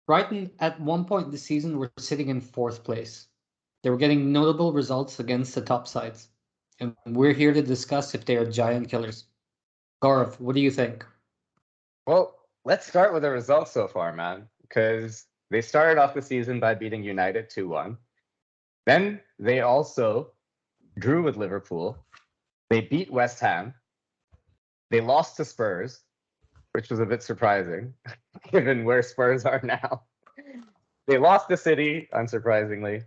Brighton, at one point this season, were sitting in fourth place. They were getting notable results against the top sides. And we're here to discuss if they are giant killers. Gaurav, what do you think? Well, let's start with the results so far, man, because they started off the season by beating United 2-1. Then they also drew with Liverpool. They beat West Ham. They lost to Spurs, which was a bit surprising given where Spurs are now. They lost to City, unsurprisingly.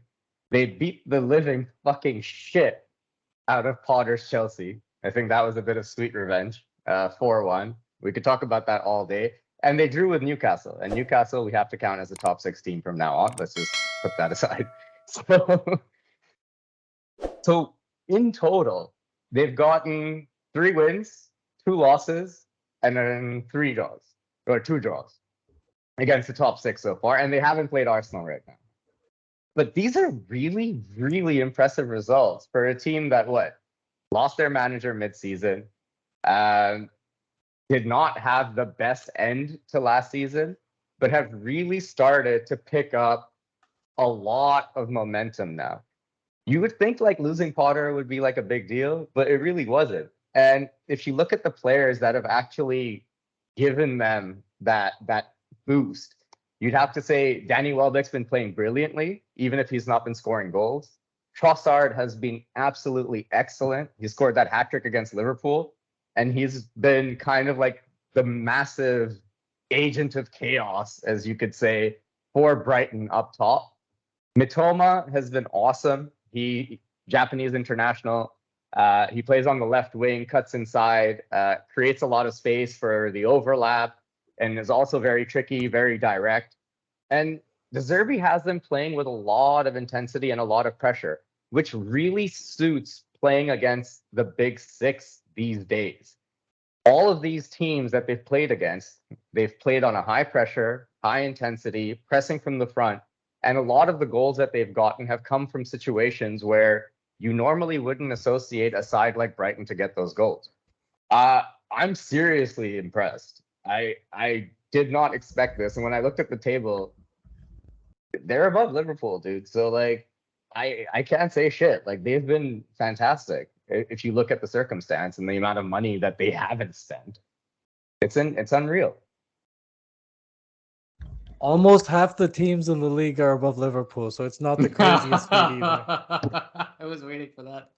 They beat the living fucking shit out of Potter's Chelsea. I think that was a bit of sweet revenge. 4-1. We could talk about that all day. And they drew with Newcastle. And Newcastle, we have to count as a top 16 from now on. Let's just put that aside. So in total, they've gotten 3 wins, 2 losses, and then 3 draws, or 2 draws against the top 6 so far. And they haven't played Arsenal right now. But these are really, really impressive results for a team that lost their manager mid-season, did not have the best end to last season, but have really started to pick up a lot of momentum now. You would think like losing Potter would be like a big deal, but it really wasn't. And if you look at the players that have actually given them that boost, you'd have to say Danny Welbeck's been playing brilliantly, even if he's not been scoring goals. Trossard has been absolutely excellent. He scored that hat trick against Liverpool, and he's been kind of like the massive agent of chaos, as you could say, for Brighton up top. Mitoma has been awesome. He Japanese international. He plays on the left wing, cuts inside, creates a lot of space for the overlap, and is also very tricky, very direct. And De Zerbi has them playing with a lot of intensity and a lot of pressure, which really suits playing against the big six these days. All of these teams that they've played against, they've played on a high pressure, high intensity, pressing from the front. And a lot of the goals that they've gotten have come from situations where you normally wouldn't associate a side like Brighton to get those goals. I'm seriously impressed. I did not expect this. And when I looked at the table, they're above Liverpool, dude. So like I can't say shit. Like they've been fantastic. If you look at the circumstance and the amount of money that they haven't spent, it's unreal. Almost half the teams in the league are above Liverpool, so it's not the craziest feat either. I was waiting for that.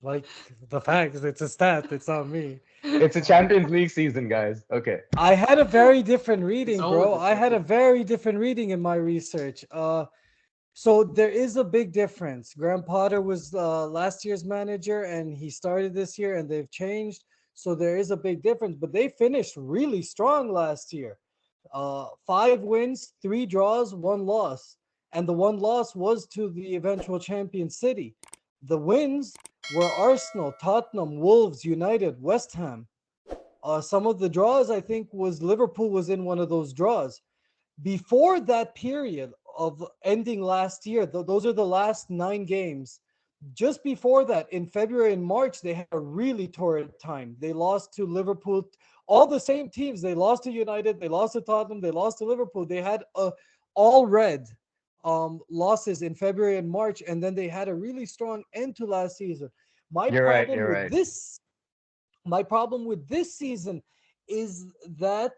Like the fact is, it's a stat. It's not me. It's a Champions League season, guys. Okay. I had a very different reading, It's bro. always a I had a Champions very different reading in my research. So there is a big difference. Graham Potter was last year's manager, and he started this year, and they've changed. So there is a big difference. But they finished really strong last year. 5 wins, 3 draws, 1 loss. And the 1 loss was to the eventual champion City. The wins were Arsenal, Tottenham, Wolves, United, West Ham. Some of the draws, I think, was Liverpool was in one of those draws. Before that period of ending last year, those are the last 9 games. Just before that, in February and March, they had a really torrid time. They lost to Liverpool, all the same teams. They lost to United, they lost to Tottenham, they lost to Liverpool. They had all red losses in February and March, and then they had a really strong end to last season. My You're right. problem You're with right. this, my problem with this season is that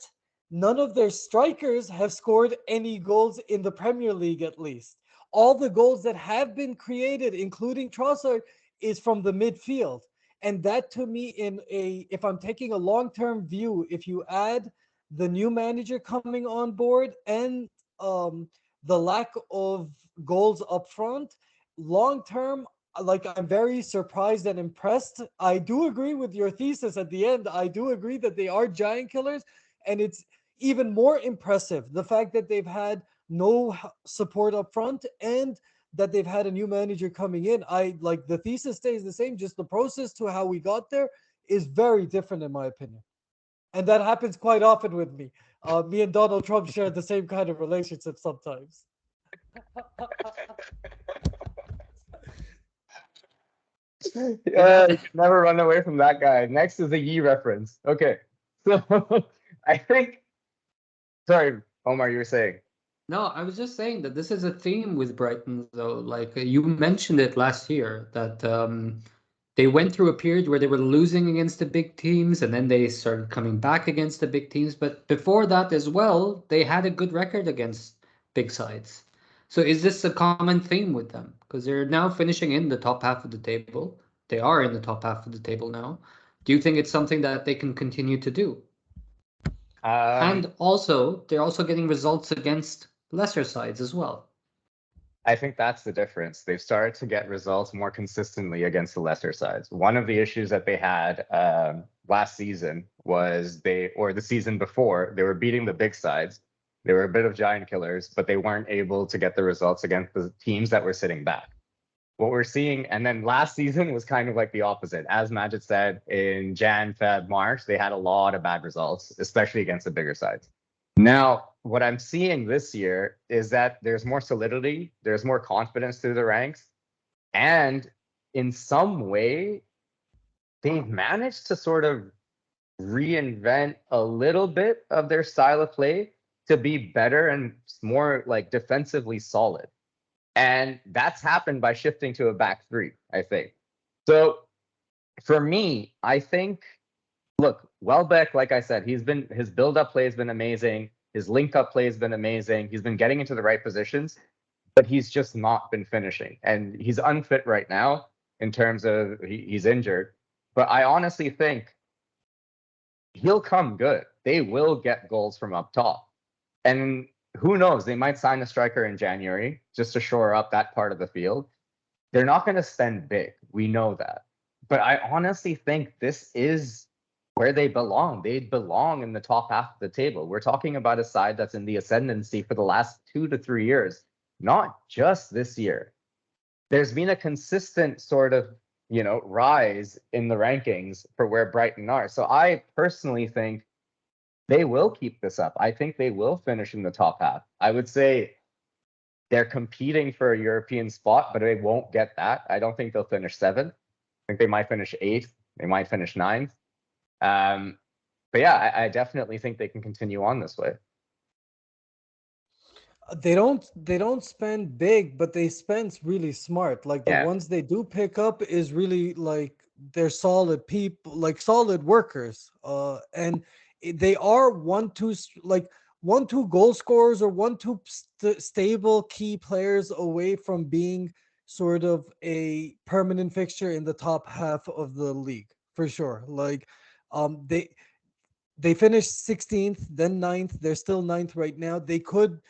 none of their strikers have scored any goals in the Premier League, at least. All the goals that have been created, including Trossard, is from the midfield. And that to me, if I'm taking a long-term view, if you add the new manager coming on board and the lack of goals up front, long-term, like I'm very surprised and impressed. I do agree with your thesis at the end. I do agree that they are giant killers, and it's even more impressive the fact that they've had no support up front and that they've had a new manager coming in. I like the thesis stays the same, just the process to how we got there is very different in my opinion. And that happens quite often with me. Me and Donald Trump share the same kind of relationship sometimes. Never run away from that guy. Next is a Yi reference. Okay. So I think sorry, Omar, you were saying. No, I was just saying that this is a theme with Brighton, though. Like you mentioned it last year, that they went through a period where they were losing against the big teams, and then they started coming back against the big teams. But before that as well, they had a good record against big sides. So is this a common theme with them? Because they're now finishing in the top half of the table. They are in the top half of the table now. Do you think it's something that they can continue to do? Um, And also, they're also getting results against lesser sides as well. I think that's the difference. They've started to get results more consistently against the lesser sides. One of the issues that they had last season was or the season before, they were beating the big sides. They were a bit of giant killers, but they weren't able to get the results against the teams that were sitting back. What we're seeing, and then last season was kind of like the opposite. As Majid said, in Jan, Feb, March, they had a lot of bad results, especially against the bigger sides. Now, what I'm seeing this year is that there's more solidity, there's more confidence through the ranks, and in some way, they've managed to sort of reinvent a little bit of their style of play to be better and more like defensively solid. And that's happened by shifting to a back three, I think. So for me, I think, look, Welbeck, like I said, his build-up play has been amazing. His link-up play has been amazing. He's been getting into the right positions, but he's just not been finishing. And he's unfit right now in terms of he's injured. But I honestly think he'll come good. They will get goals from up top. And who knows? They might sign a striker in January just to shore up that part of the field. They're not going to spend big. We know that. But I honestly think this is where they belong. They belong in the top half of the table. We're talking about a side that's in the ascendancy for the last 2 to 3 years, not just this year. There's been a consistent sort of, rise in the rankings for where Brighton are. So I personally think they will keep this up. I think they will finish in the top half. I would say they're competing for a European spot, but they won't get that. I don't think they'll finish 7th. I think they might finish 8th. They might finish 9th. But yeah, I definitely think they can continue on this way. They don't spend big, but they spend really smart. Like the Yeah. ones they do pick up is really like they're solid people, like solid workers. And they are 1-2 like 1-2 goal scorers or 1-2 stable key players away from being sort of a permanent fixture in the top half of the league for sure. Like um they they finished 16th, then 9th. They're still 9th right now. They could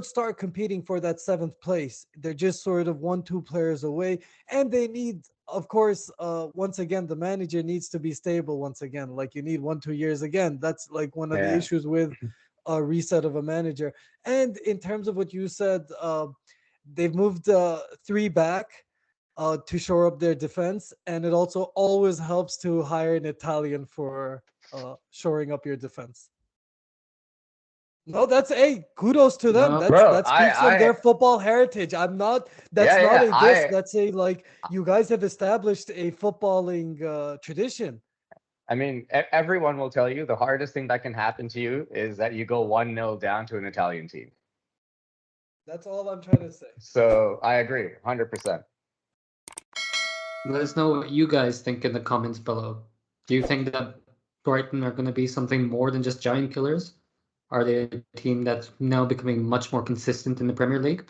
start competing for that 7th place. They're just sort of 1-2 players away, and they need, of course, once again, the manager needs to be stable once again. Like you need 1-2 years again. That's like one of the Yeah. issues with a reset of a manager. And in terms of what you said, they've moved 3 back to shore up their defense, and it also always helps to hire an Italian for shoring up your defense. No, that's kudos to them. No, That's Bro, that speaks of their football heritage. That's not a diss. That's a like you guys have established a footballing tradition. I mean, everyone will tell you the hardest thing that can happen to you is that you go 1-0 down to an Italian team. That's all I'm trying to say. So I agree, 100%. let us know what you guys think in the comments below. Do you think that Brighton are going to be something more than just giant killers? Are they a team that's now becoming much more consistent in the Premier League?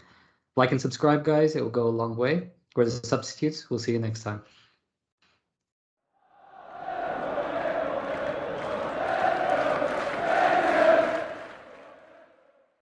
Like and subscribe, guys. It will go a long way. We're the substitutes. We'll see you next time.